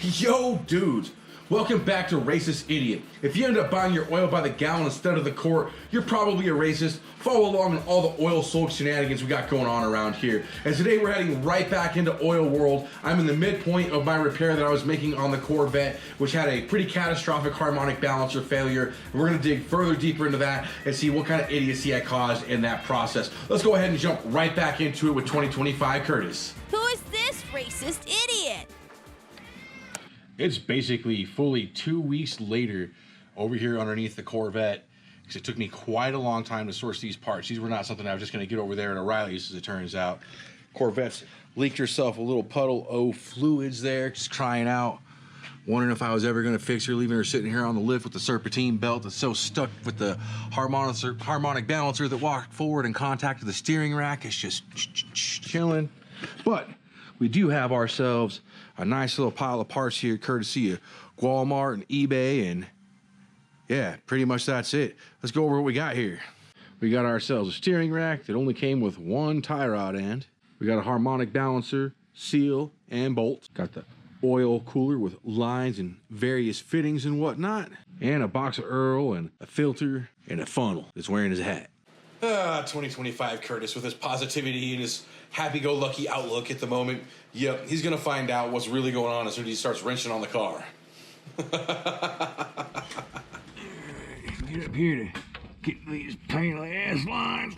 Yo, dudes! Welcome back to Racist Idiot. If you end up buying your oil by the gallon instead of the quart, you're probably a racist. Follow along on all the oil sold shenanigans we got going on around here. And today we're heading right back into oil world. I'm in the midpoint of my repair that I was making on the Corvette, which had a pretty catastrophic harmonic balancer failure. And we're gonna dig further deeper into that and see what kind of idiocy I caused in that process. Let's go ahead and jump right back into it with 2025 Curtis. Who is this racist idiot? It's basically fully 2 weeks later over here underneath the Corvette, because it took me quite a long time to source these parts. These were not something I was just going to get over there at O'Reilly's, as it turns out. Corvette's leaked herself a little puddle of fluids there, just crying out, wondering if I was ever going to fix her, leaving her sitting here on the lift with the serpentine belt that's so stuck with the harmonic balancer that walked forward and contacted the steering rack. It's just chilling. But we do have ourselves a nice little pile of parts here, courtesy of Walmart and eBay, and yeah, pretty much that's it. Let's go over what we got here. We got ourselves a steering rack that only came with one tie rod end. We got a harmonic balancer, seal, and bolt. Got the oil cooler with lines and various fittings and whatnot, and a box of Earl and a filter and a funnel that's wearing his hat. 2025 Curtis with his positivity and his happy-go-lucky outlook at the moment. Yep, he's gonna find out what's really going on as soon as he starts wrenching on the car. Get up here to get these painful ass lines.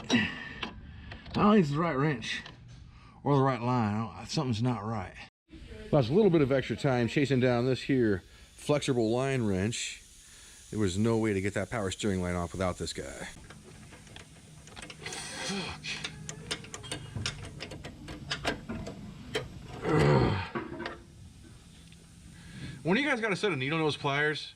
I don't think it's the right wrench or the right line. Something's not right. Lost a little bit of extra time chasing down this here flexible line wrench. There was no way to get that power steering line off without this guy. When you guys got a set of needle nose pliers?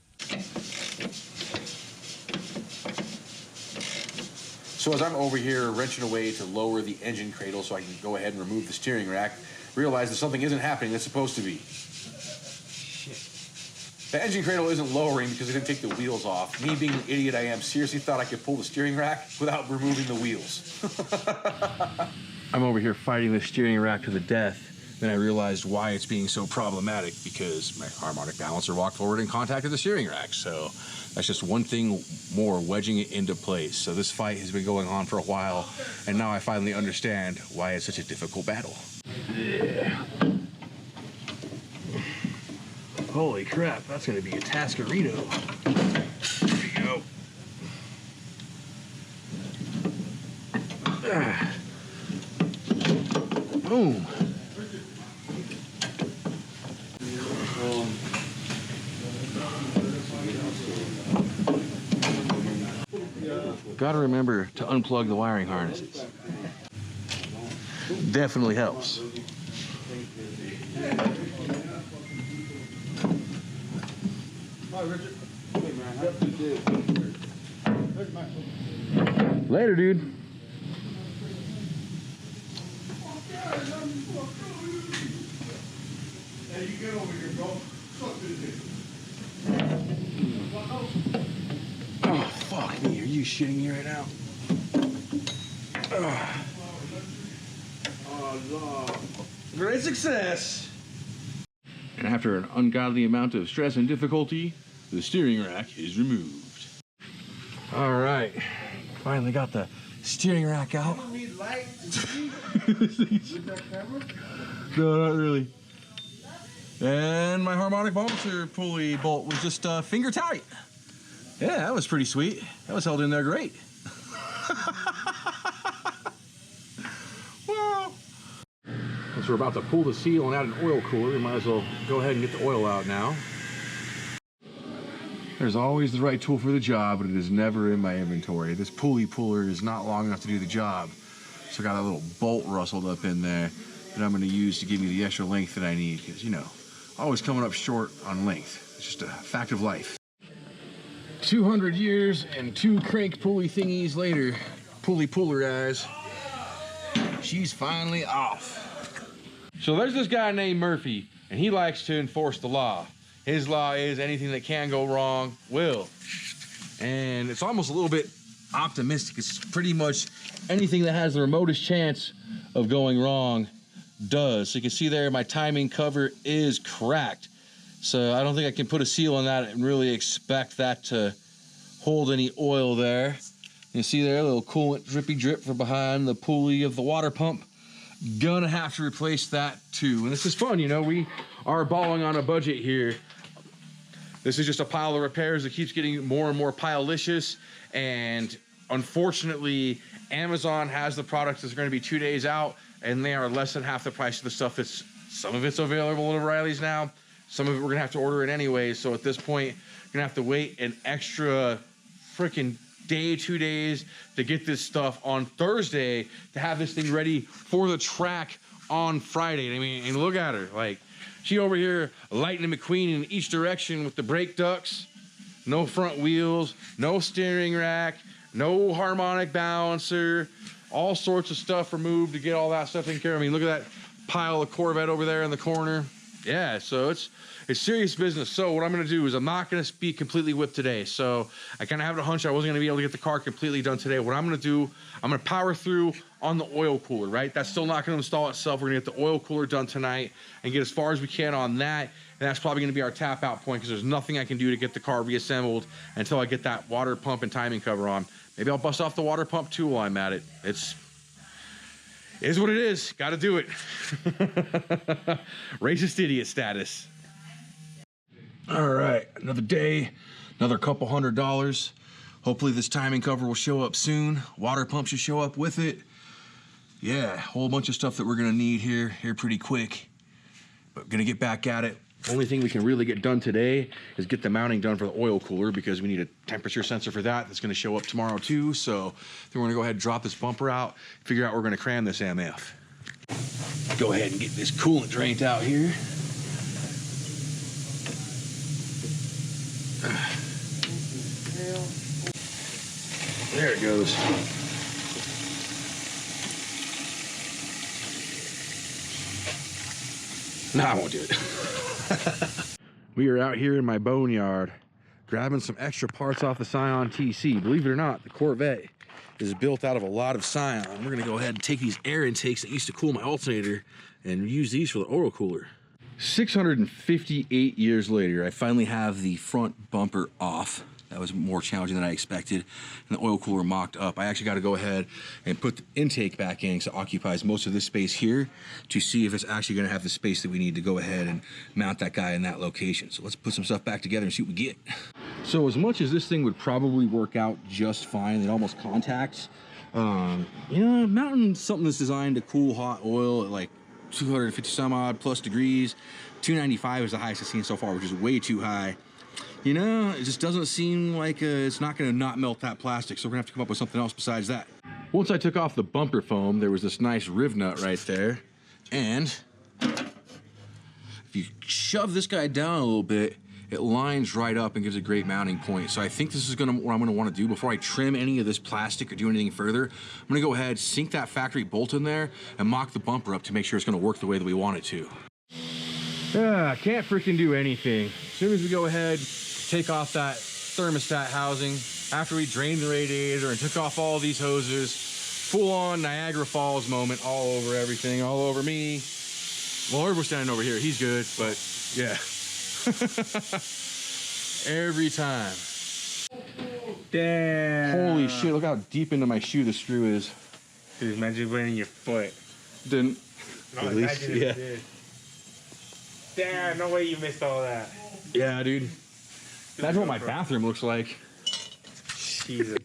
So as I'm over here wrenching away to lower the engine cradle so I can go ahead and remove the steering rack, realize that something isn't happening that's supposed to be. The engine cradle isn't lowering because I didn't take the wheels off. Me being the idiot I am, seriously thought I could pull the steering rack without removing the wheels. I'm over here fighting the steering rack to the death. Then I realized why it's being so problematic, because my harmonic balancer walked forward and contacted the steering rack. So that's just one thing more, wedging it into place. So this fight has been going on for a while, and now I finally understand why it's such a difficult battle. Yeah. Holy crap, that's gonna be a Tascarito. There we go. Boom. Gotta remember to unplug the wiring harnesses. Definitely helps. Later, dude. Hey, you get over here, bro. Oh, fuck me. Are you shitting me right now? Oh, no. Great success. And after an ungodly amount of stress and difficulty, the steering rack is removed. All right, finally got the steering rack out. No, not really. And my harmonic balancer pulley bolt was just finger tight. Yeah, that was pretty sweet. That was held in there great. Well, since we're about to pull the seal and add an oil cooler, we might as well go ahead and get the oil out now. There's always the right tool for the job, but it is never in my inventory. This pulley puller is not long enough to do the job. So I got a little bolt rustled up in there that I'm gonna use to give me the extra length that I need, because, you know, always coming up short on length. It's just a fact of life. 200 years and 2 crank pulley thingies later, pulley puller guys, she's finally off. So there's this guy named Murphy, and he likes to enforce the law. His law is anything that can go wrong will. And it's almost a little bit optimistic. It's pretty much anything that has the remotest chance of going wrong does. So you can see there my timing cover is cracked. So I don't think I can put a seal on that and really expect that to hold any oil there. You see there, a little coolant drippy drip from behind the pulley of the water pump. Gonna have to replace that too. And this is fun, you know, we are balling on a budget here. This is just a pile of repairs that keeps getting more and more pile-licious. And unfortunately, Amazon has the products that's gonna be 2 days out, and they are less than half the price of the stuff that's, some of it's available at O'Reilly's now. Some of it we're gonna have to order it anyway. So at this point, you're gonna have to wait an extra freaking day, 2 days to get this stuff on Thursday to have this thing ready for the track on Friday. I mean, and look at her, like, she over here Lightning McQueen in each direction with the brake ducts, no front wheels, no steering rack, no harmonic balancer, all sorts of stuff removed to get all that stuff taken care of. I mean, look at that pile of Corvette over there in the corner. Yeah, so it's serious business. So what I'm gonna do is I'm not gonna be completely whipped today. So I kind of have a hunch I wasn't gonna be able to get the car completely done today. What I'm gonna do, I'm gonna power through on the oil cooler, right? That's still not gonna install itself. We're gonna get the oil cooler done tonight and get as far as we can on that. And that's probably gonna be our tap out point because there's nothing I can do to get the car reassembled until I get that water pump and timing cover on. Maybe I'll bust off the water pump too while I'm at it. It is what it is. Got to do it. Racist idiot status. All right, another day, another couple $100. Hopefully this timing cover will show up soon. Water pump should show up with it. Yeah, a whole bunch of stuff that we're gonna need here pretty quick. But gonna get back at it. Only thing we can really get done today is get the mounting done for the oil cooler because we need a temperature sensor for that. That's gonna show up tomorrow too. So then we're gonna go ahead and drop this bumper out, figure out where we're gonna cram this MF. Go ahead and get this coolant drained out here. There it goes. No, I won't do it. We are out here in my boneyard grabbing some extra parts off the Scion TC. Believe it or not, the Corvette is built out of a lot of Scion. We're gonna go ahead and take these air intakes that used to cool my alternator and use these for the oil cooler. 658 years later, I finally have the front bumper off. That was more challenging than I expected. And the oil cooler mocked up. I actually got to go ahead and put the intake back in because it occupies most of this space here to see if it's actually going to have the space that we need to go ahead and mount that guy in that location. So let's put some stuff back together and see what we get. So as much as this thing would probably work out just fine, it almost contacts, you know, mounting something that's designed to cool hot oil at like 250 some odd plus degrees, 295 is the highest I've seen so far, which is way too high. You know, it just doesn't seem like it's not going to not melt that plastic, so we're going to have to come up with something else besides that. Once I took off the bumper foam, there was this nice riv nut right there, and if you shove this guy down a little bit, it lines right up and gives a great mounting point. So I think this is what I'm going to want to do before I trim any of this plastic or do anything further. I'm going to go ahead, sink that factory bolt in there, and mock the bumper up to make sure it's going to work the way that we want it to. Can't freaking do anything. As soon as we go ahead, take off that thermostat housing, after we drained the radiator and took off all these hoses, full on Niagara Falls moment all over everything, all over me. Well, Herb was standing over here, he's good, but yeah. Every time. Damn. Holy shit, look how deep into my shoe the screw is. Dude, imagine putting in your foot. Didn't. No, at least, imagine yeah. if it did. Damn, no way you missed all that. Yeah, dude. Imagine what my bathroom looks like. Jesus.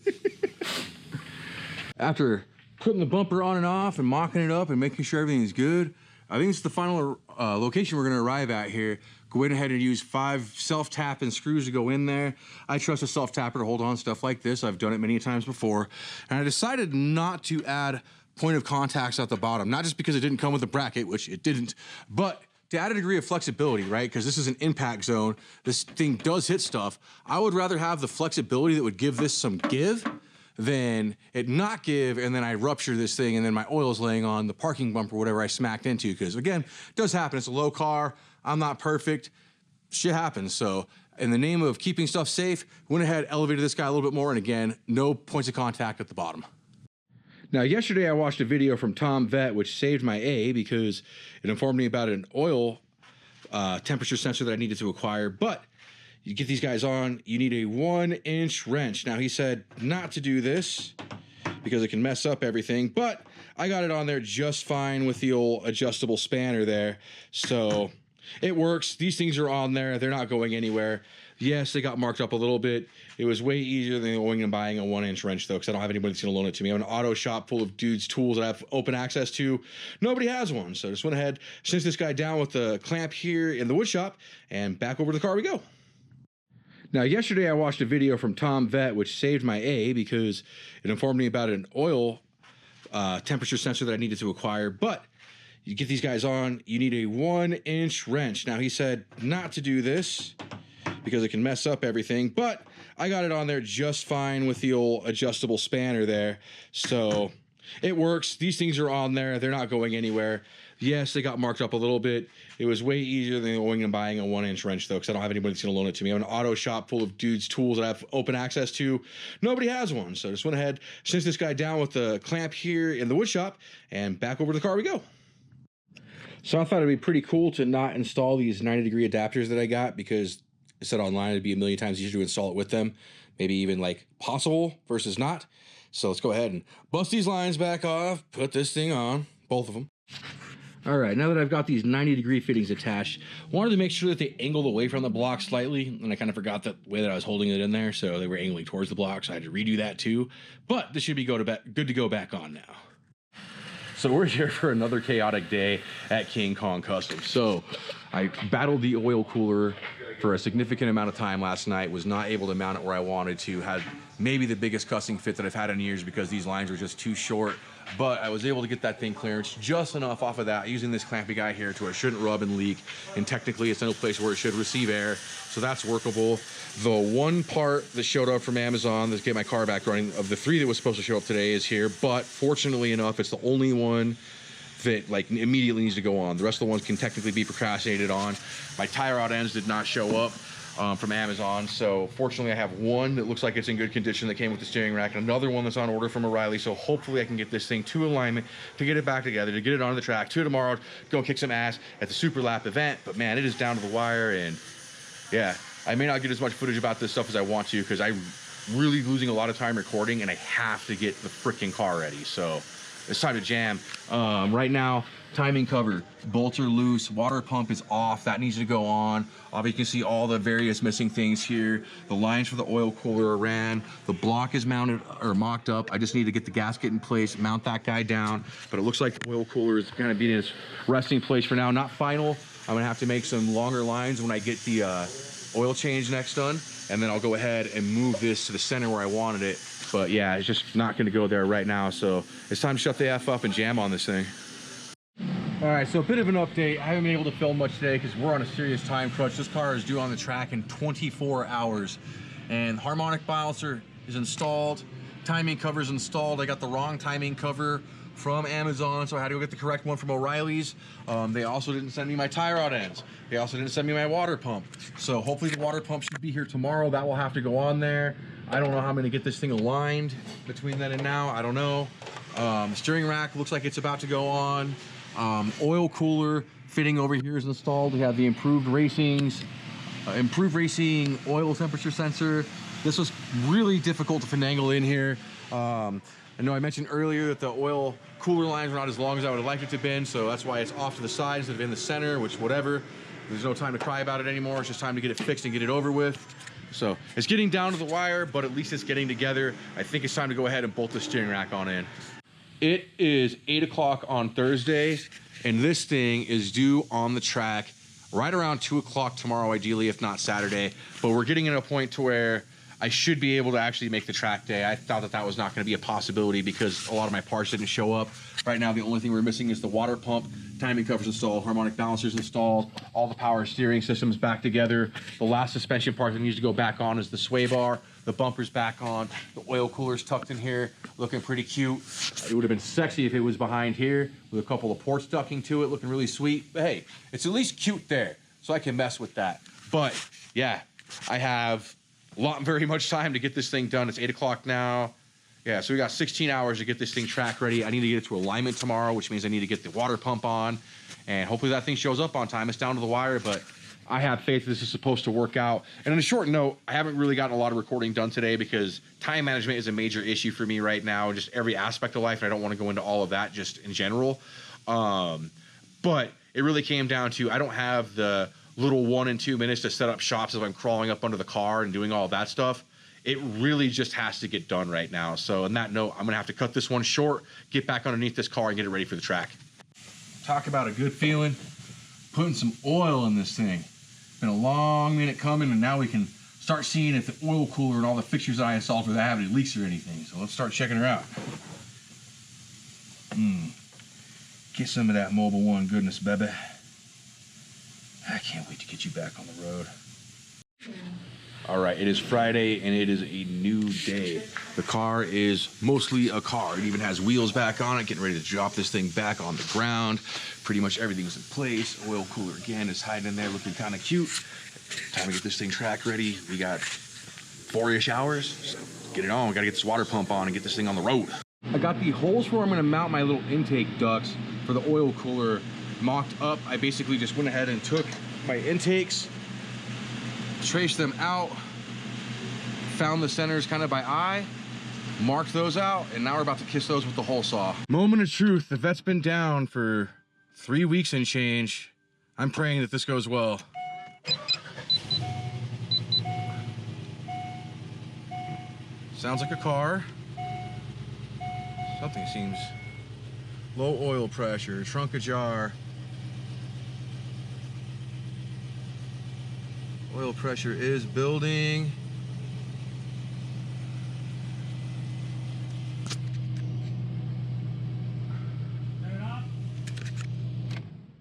After putting the bumper on and off and mocking it up and making sure everything's good, I think it's the final location we're gonna arrive at here. Go ahead and use 5 self-tapping screws to go in there. I trust a self-tapper to hold on stuff like this. I've done it many times before. And I decided not to add point of contacts at the bottom, not just because it didn't come with a bracket, which it didn't, but to add a degree of flexibility, right? Because this is an impact zone. This thing does hit stuff. I would rather have the flexibility that would give this some give than it not give, and then I rupture this thing, and then my oil's laying on the parking bumper, whatever I smacked into. Because again, it does happen. It's a low car. I'm not perfect. Shit happens. So in the name of keeping stuff safe, went ahead, elevated this guy a little bit more, and again, no points of contact at the bottom. Now, yesterday I watched a video from Tom Vet, which saved my A because it informed me about an oil temperature sensor that I needed to acquire. But you get these guys on, you need a 1-inch wrench. Now, he said not to do this because it can mess up everything, but I got it on there just fine with the old adjustable spanner there. So it works. These things are on there. They're not going anywhere. Yes, they got marked up a little bit. It was way easier than going and buying a 1-inch wrench, though, because I don't have anybody that's going to loan it to me. I have an auto shop full of dudes' tools that I have open access to. Nobody has one, so I just went ahead, cinched this guy down with the clamp here in the wood shop, and back over to the car we go. Now, yesterday I watched a video from Tom Vet, which saved my A because it informed me about an oil temperature sensor that I needed to acquire. But you get these guys on, you need a 1-inch wrench. Now, he said not to do this because it can mess up everything, but I got it on there just fine with the old adjustable spanner there. So it works. These things are on there. They're not going anywhere. Yes, they got marked up a little bit. It was way easier than going and buying a 1-inch wrench, though, because I don't have anybody that's going to loan it to me. I have an auto shop full of dudes' tools that I have open access to. Nobody has one, so I just went ahead, cinched this guy down with the clamp here in the wood shop, and back over to the car we go. So I thought it'd be pretty cool to not install these 90-degree adapters that I got, because it said online it'd be a million times easier to install it with them, maybe even like possible versus not. So let's go ahead and bust these lines back off, put this thing on, both of them. All right, now that I've got these 90-degree fittings attached, wanted to make sure that they angled away from the block slightly, and I kind of forgot the way that I was holding it in there, so they were angling towards the block, so I had to redo that too. But this should be good to go back on now. So we're here for another chaotic day at King Kong Customs. So I battled the oil cooler for a significant amount of time last night, was not able to mount it where I wanted to, had maybe the biggest cussing fit that I've had in years because these lines were just too short, but I was able to get that thing clearance just enough off of that using this clampy guy here to where it shouldn't rub and leak, and technically it's in a place where it should receive air, so that's workable. The one part that showed up from Amazon to get my car back running, of the 3 that was supposed to show up today, is here, but fortunately enough, it's the only one that like immediately needs to go on. The rest of the ones can technically be procrastinated on. My tie rod ends did not show up from Amazon, so fortunately I have one that looks like it's in good condition that came with the steering rack, and another one that's on order from O'Reilly, so hopefully I can get this thing to alignment, to get it back together, to get it onto the track, to tomorrow, go kick some ass at the Super Lap event. But man, it is down to the wire, and yeah, I may not get as much footage about this stuff as I want to because I'm really losing a lot of time recording, and I have to get the freaking car ready, so it's time to jam. Right now, timing cover, bolts are loose, water pump is off, that needs to go on. Obviously, you can see all the various missing things here. The lines for the oil cooler are ran. The block is mounted or mocked up. I just need to get the gasket in place, mount that guy down. But it looks like the oil cooler is gonna be in its resting place for now. Not final. I'm gonna have to make some longer lines when I get the oil change next done. And then I'll go ahead and move this to the center where I wanted it. But yeah, it's just not gonna go there right now. So it's time to shut the F up and jam on this thing. All right, so a bit of an update. I haven't been able to film much today because we're on a serious time crunch. This car is due on the track in 24 hours. And Harmonic balancer is installed. Timing cover is installed. I got the wrong timing cover from Amazon, so I had to go get the correct one from O'Reilly's. They also didn't send me my tie rod ends. They also didn't send me my water pump. So hopefully the water pump should be here tomorrow. That will have to go on there. I don't know how I'm gonna get this thing aligned between then and now. I don't know. Steering rack looks like it's about to go on. Oil cooler fitting over here is installed. We have the improved racing oil temperature sensor. This was really difficult to finagle in here. I know I mentioned earlier that the oil cooler lines were not as long as I would have liked it to have been, so that's why it's off to the side instead of in the center, which whatever. There's no time to cry about it anymore. It's just time to get it fixed and get it over with. So it's getting down to the wire, but at least it's getting together. I think it's time to go ahead and bolt the steering rack on in. It is 8 o'clock on Thursday, and this thing is due on the track right around 2 o'clock tomorrow, ideally, if not Saturday. But we're getting at a point to where I should be able to actually make the track day. I thought that that was not going to be a possibility because a lot of my parts didn't show up. Right now, the only thing we're missing is the water pump. Timing cover's installed, harmonic balancer's installed, all the power steering systems back together. The last suspension part that needs to go back on is the sway bar. The bumper's back on. The oil cooler's tucked in here, looking pretty cute. It would have been sexy if it was behind here with a couple of ports ducking to it, looking really sweet. But hey, it's at least cute there, so I can mess with that. But yeah, I have very much time to get this thing done. It's 8 o'clock now. Yeah, so we got 16 hours to get this thing track ready. I need to get it to alignment tomorrow, which means I need to get the water pump on, and hopefully that thing shows up on time. It's down to the wire, but I have faith this is supposed to work out. And on a short note, I haven't really gotten a lot of recording done today because time management is a major issue for me right now, just every aspect of life, and I don't want to go into all of that just in general. But it really came down to I don't have the little 1 and 2 minutes to set up shops if I'm crawling up under the car and doing all that stuff. It really just has to get done right now. So on that note, I'm gonna have to cut this one short, get back underneath this car and get it ready for the track. Talk about a good feeling, putting some oil in this thing. Been a long minute coming, and now we can start seeing if the oil cooler and all the fixtures that I installed without having any leaks or anything. So let's start checking her out. Get some of that Mobile One goodness, baby. I can't wait to get you back on the road. All right, it is Friday and it is a new day. The car is mostly a car. It even has wheels back on it, getting ready to drop this thing back on the ground. Pretty much everything's in place. Oil cooler again is hiding in there looking kind of cute. Time to get this thing track ready. We got 4-ish hours, so get it on. We gotta get this water pump on and get this thing on the road. I got the holes where I'm gonna mount my little intake ducts for the oil cooler mocked up. I basically just went ahead and took my intakes, traced them out, found the centers kind of by eye, marked those out, and now we're about to kiss those with the hole saw. Moment of truth, the vet's been down for 3 weeks and change. I'm praying that this goes well. Sounds like a car. Something seems low oil pressure, trunk ajar. Oil pressure is building.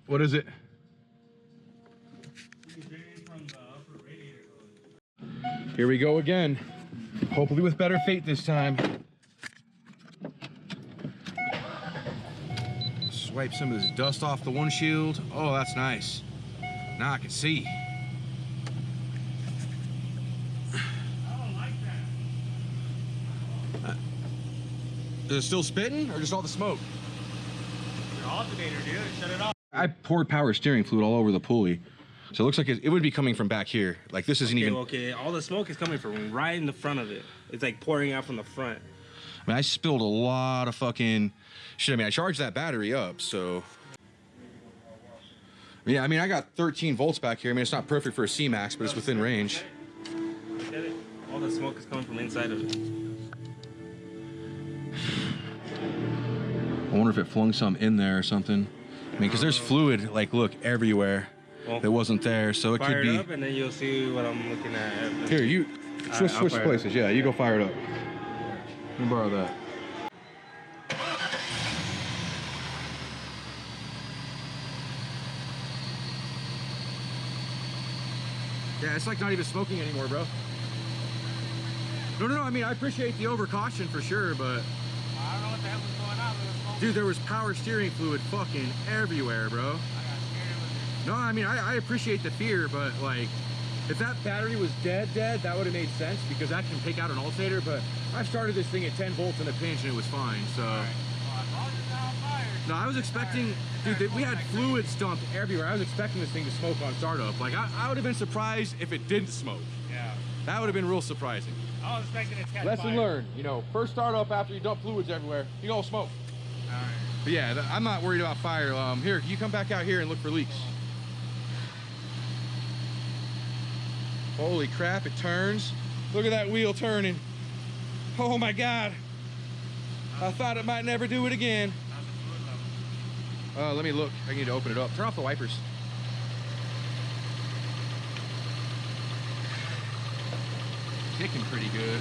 What is it? Here we go again. Hopefully with better fate this time. Swipe some of this dust off the windshield. Oh, that's nice. Now I can see. Is it still spitting or just all the smoke? Your alternator, dude. Shut it off. I poured power steering fluid all over the pulley. So it looks like it would be coming from back here. Like this isn't even... Okay, all the smoke is coming from right in the front of it. It's like pouring out from the front. I mean, I spilled a lot of fucking shit. I mean, I charged that battery up, so... Yeah, I mean, I got 13 volts back here. I mean, it's not perfect for a C-Max, but it's within range. Look at it. All the smoke is coming from inside of it. I wonder if it flung some in there or something. I mean, because there's fluid, like, look, everywhere that wasn't there, so it could be... Fire it up, and then you'll see what I'm looking at. Here, you switch places. Yeah, you go fire it up. Let me borrow that. Yeah, it's like not even smoking anymore, bro. No, I mean, I appreciate the overcaution for sure, but... I don't know what the hell was going on. Dude, there was power steering fluid fucking everywhere, bro. No, I mean, I appreciate the fear, but like, if that battery was dead, that would have made sense because that can take out an alternator, but I started this thing at 10 volts in a pinch and it was fine, so. Right. Well, as long as it's not on fire. No, I was expecting, dude, we had fluids dumped everywhere. I was expecting this thing to smoke on startup. Like, I would have been surprised if it didn't smoke. Yeah. That would have been real surprising. I was expecting it to catch Lesson fire. learned, you know, first startup after you dump fluids everywhere, you gonna smoke. All right. But yeah, I'm not worried about fire. Here, you come back out here and look for leaks. Holy crap, it turns. Look at that wheel turning. Oh my God. I thought it might never do it again. Let me look. I need to open it up. Turn off the wipers. Kicking pretty good.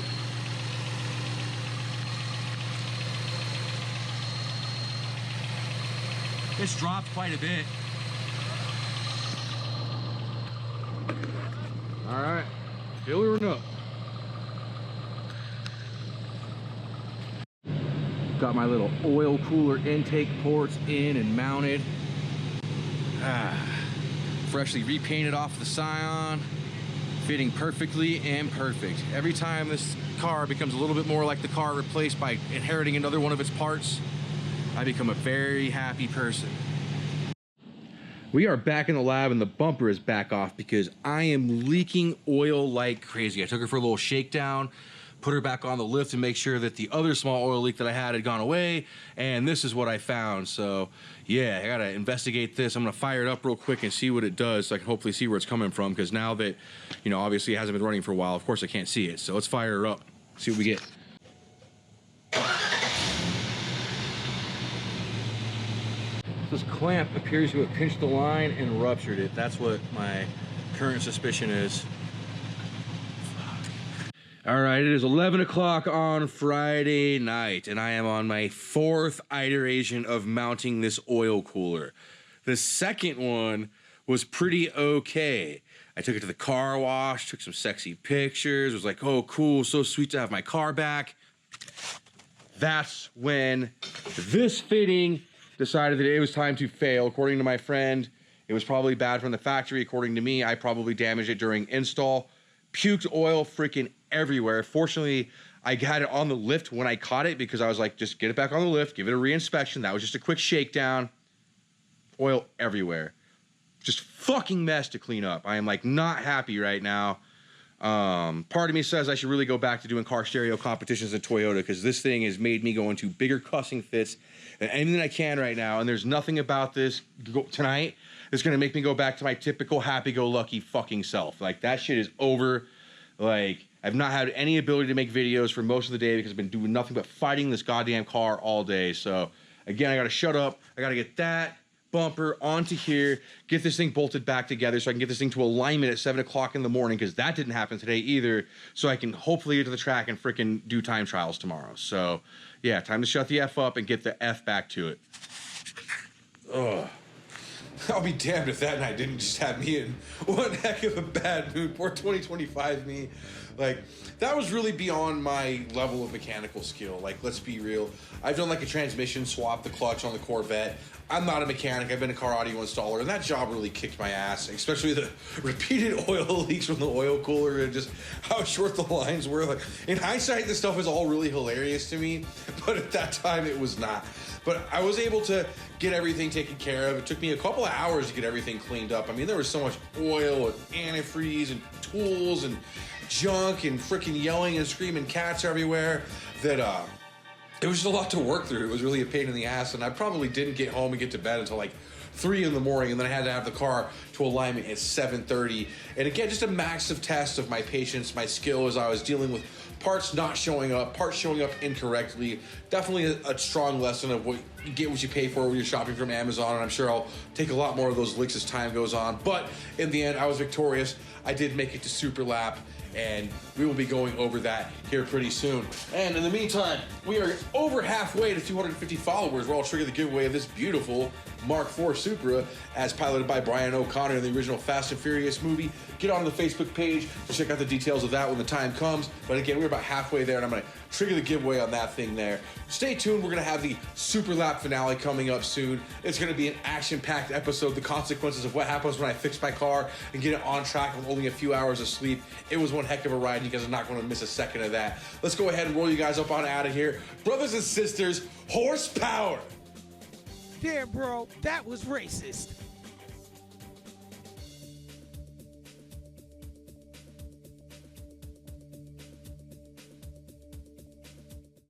This dropped quite a bit. All right, filling up. Got my little oil cooler intake ports in and mounted. Freshly repainted off the Scion. fitting perfectly and perfect. Every time this car becomes a little bit more like the car replaced by inheriting another one of its parts, I become a very happy person. We are back in the lab and the bumper is back off because I am leaking oil like crazy. I took her for a little shakedown, put her back on the lift to make sure that the other small oil leak that I had gone away, and this is what I found. So yeah, I gotta investigate this. I'm gonna fire it up real quick and see what it does so I can hopefully see where it's coming from, because now that, you know, obviously it hasn't been running for a while, of course I can't see it. So let's fire her up, see what we get. This clamp appears to have pinched the line and ruptured it. That's what my current suspicion is. All right, it is 11 o'clock on Friday night, and I am on my 4th iteration of mounting this oil cooler. The second one was pretty okay. I took it to the car wash, took some sexy pictures, was like, oh, cool, so sweet to have my car back. That's when this fitting decided that it was time to fail. According to my friend, it was probably bad from the factory. According to me, I probably damaged it during install. Puked oil freaking everywhere. Fortunately, I had it on the lift when I caught it because I was like, just get it back on the lift, give it a re-inspection. That was just a quick shakedown. Oil everywhere. Just fucking mess to clean up. I am like not happy right now. Part of me says I should really go back to doing car stereo competitions in Toyota, because this thing has made me go into bigger cussing fits than anything I can right now, and there's nothing about this tonight that's gonna make me go back to my typical happy-go-lucky fucking self. Like, that shit is over. Like, I've not had any ability to make videos for most of the day because I've been doing nothing but fighting this goddamn car all day. So again, I gotta shut up. I gotta get that bumper onto here, get this thing bolted back together so I can get this thing to alignment at 7 o'clock in the morning, because that didn't happen today either, so I can hopefully get to the track and freaking do time trials tomorrow. So yeah, time to shut the F up and get the F back to it. Ugh. I'll be damned if that night didn't just have me in one heck of a bad mood. Poor 2025 me. Like, that was really beyond my level of mechanical skill. Like, let's be real. I've done like a transmission swap, the clutch on the Corvette. I'm not a mechanic. I've been a car audio installer, and that job really kicked my ass, especially the repeated oil leaks from the oil cooler and just how short the lines were. Like, in hindsight, this stuff is all really hilarious to me, but at that time it was not. But I was able to get everything taken care of. It took me a couple of hours to get everything cleaned up. I mean, there was so much oil and antifreeze and tools and junk and freaking yelling and screaming cats everywhere that it was just a lot to work through. It was really a pain in the ass, and I probably didn't get home and get to bed until like 3 in the morning, and then I had to have the car to alignment at 7:30. And again, just a massive test of my patience, my skill, as I was dealing with parts not showing up, parts showing up incorrectly. Definitely a strong lesson of what you get what you pay for when you're shopping from Amazon, and I'm sure I'll take a lot more of those licks as time goes on. But in the end, I was victorious. I did make it to Super Lap, and we will be going over that here pretty soon. And in the meantime, we are over halfway to 250 followers, where I'll trigger the giveaway of this beautiful Mark IV Supra, as piloted by Brian O'Connor in the original Fast and Furious movie. Get on the Facebook page to check out the details of that when the time comes. But again, we're about halfway there, and I'm gonna trigger the giveaway on that thing there. Stay tuned, we're gonna have the Super Lap finale coming up soon. It's gonna be an action-packed episode, the consequences of what happens when I fix my car and get it on track with only a few hours of sleep. It was one heck of a ride, you guys are not gonna miss a second of that. Let's go ahead and roll you guys up on out of here. Brothers and sisters, horsepower! Damn, bro, that was racist.